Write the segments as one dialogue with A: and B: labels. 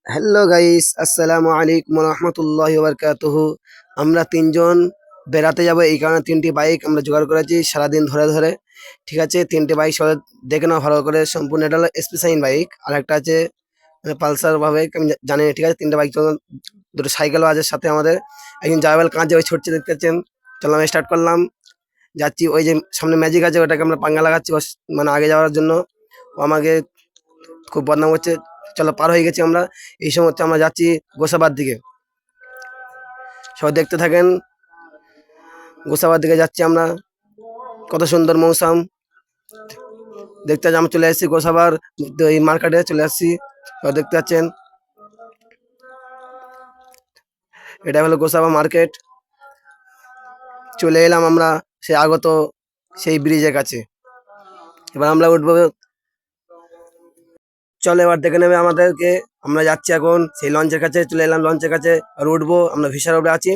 A: Hello guys, আসসালামু আলাইকুম রহমতুল্লাহি ওয়া বারাকাতুহু। আমরা তিনজন বেড়াতে যাব, এই কারণে তিনটি বাইক আমরা জোগাড় করেছি সারাদিন ধরে ধরে। ঠিক আছে, তিনটে বাইক সবাই দেখে নাও ভালো করে সম্পূর্ণ। এটা হলো এসপি শাইন বাইক, আর একটা আছে পালসার বাইক, আমি জানি না। ঠিক আছে, তিনটে বাইক, দুটো সাইকেলও আছে সাথে আমাদের। একদিন যাওয়ার কাজ ওই ছুটছে, দেখতে পাচ্ছেন। চলো আমি স্টার্ট করলাম, যাচ্ছি। ওই যে সামনে ম্যাজিক আছে, ওটাকে আমরা পাঙ্গা লাগাচ্ছি মানে আগে যাওয়ার জন্য। ও আমাকে খুব বদনাম হচ্ছে। চলো, পার হয়ে গেছি আমরা। এই সময় হচ্ছে আমরা যাচ্ছি গোসাবার দিকে। সবাই দেখতে থাকেন, গোসাবার দিকে যাচ্ছি আমরা। কত সুন্দর মৌসুম দেখতে। আমরা চলে আসছি গোসাবার এই মার্কেটে চলে আসছি, সবাই দেখতে পাচ্ছেন। এটা হলো গোসাবা মার্কেট। চলে এলাম আমরা সেই আগত সেই ব্রিজের কাছে। এবার আমরা উঠবো। চলো এবার দেখে নেবে আমাদেরকে। আমরা যাচ্ছি এখন সেই লঞ্চের কাছে, চলে এলাম লঞ্চের কাছে। আর উঠবো, আমরা ভিসার উপরে আছি।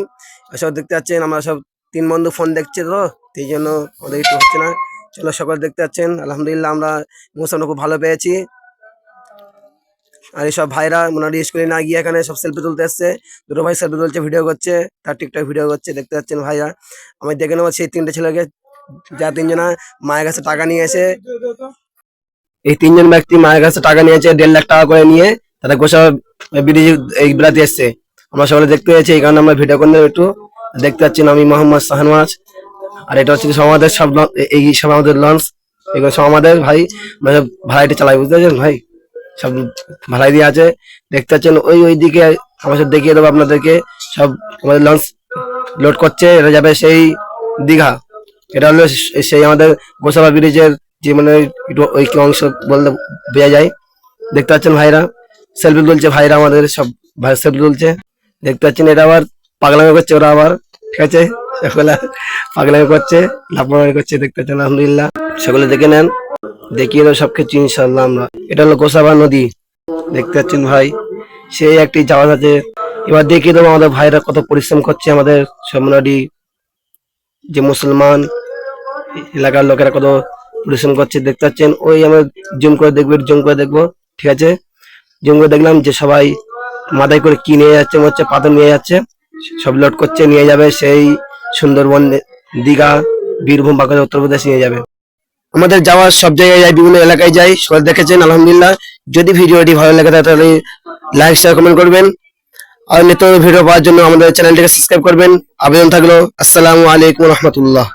A: সব দেখতে পাচ্ছেন, আমরা সব তিন বন্ধু ফোন দেখছে, তো সেই জন্য আমাদের একটু হচ্ছে না। চলো, সকলে দেখতে পাচ্ছেন। আলহামদুলিল্লাহ, আমরা মৌসুমটা খুব ভালো পেয়েছি। আর এইসব ভাইরা মোটামুটি স্কুলে না গিয়ে এখানে সব সেলফি তুলতে এসছে। দুটো ভাই সেলফি তুলছে, ভিডিও করছে, তার টিকটক ভিডিও করছে, দেখতে পাচ্ছেন ভাইরা। আমি দেখে নেবো সেই তিনটে ছেলেকে, যা তিনজনা মায়ের কাছে টাকা নিয়ে এসে। এই তিনজন ব্যক্তি মায়ের কাছে টাকা নিয়েছে 1.5 লাখ টাকা করে নিয়ে, তারা গোসা ব্রিজ এই বেড়াতে এসছে। আমরা সকলে দেখতে পেয়েছি, এই কারণে আমরা ভিডিও করলাম একটু। দেখতে পাচ্ছেন আমি মোহাম্মদ শাহনওয়াজ। আর এটা হচ্ছে সব আমাদের সব এই সব আমাদের লঞ্চ, এগুলো সব আমাদের ভাই। আমরা সব ভাড়াইটি চালাই, বুঝতে পারছেন ভাই, সব ভাড়াই দিয়ে আছে। দেখতে পাচ্ছেন ওই দিকে, আমরা সব দেখিয়ে দেবো আপনাদেরকে। সব আমাদের লঞ্চ লোড করছে, এটা যাবে সেই দীঘা। এটা হলো সেই আমাদের গোসাবা ব্রিজের যে মানে ওই কি অংশ বলতে বোঝা যায়। দেখতে পাচ্ছেন ভাইরা সেলফি তুলছে, ভাইরা আমাদের সব ভাই সেলফি তুলছে। দেখতে পাচ্ছেন, এটা আবার পাগলামি করছে ওরা আবার। ঠিক আছে, সকলে পাগলামি করছে, লাফালাফি করছে। দেখতে পাচ্ছেন, আলহামদুলিল্লাহ, সকলে দেখে নেন, দেখিয়ে দেবো সবকিছু ইনশাল্লাহ আমরা। এটা হলো গোসাবা নদী, দেখতে পাচ্ছেন ভাই, সেই একটি জাহাজ আছে। এবার দেখিয়ে দেবো আমাদের ভাইরা কত পরিশ্রম করছে, আমাদের সব নদী যে মুসলমান এলাকার লোকেরা কত পরিশ্রম করছে। দেখতে পাচ্ছেন, ওই আমরা জুম করে দেখবো, জুম করে দেখবো। ঠিক আছে, জুম করে দেখলাম যে সবাই মাথায় করে কি নিয়ে যাচ্ছে, হচ্ছে পাথর নিয়ে যাচ্ছে, সব লোড করছে, নিয়ে যাবে সেই সুন্দরবন, দীঘা, বীরভূম, বাঁকুড়া, উত্তরপ্রদেশ নিয়ে যাবে। আমাদের যাওয়ার সব জায়গায় যাই, বিভিন্ন এলাকায় যাই, সবাই দেখেছেন আলহামদুলিল্লাহ। যদি ভিডিওটি ভালো লাগে তাহলে লাইক, শেয়ার, কমেন্ট করবেন। আর নিত্য ভিডিও পাওয়ার জন্য আমাদের চ্যানেলটিকে সাবস্ক্রাইব করবেন। আবেদন থাকলো। আসসালামু আলাইকুম রহমতুল্লাহ।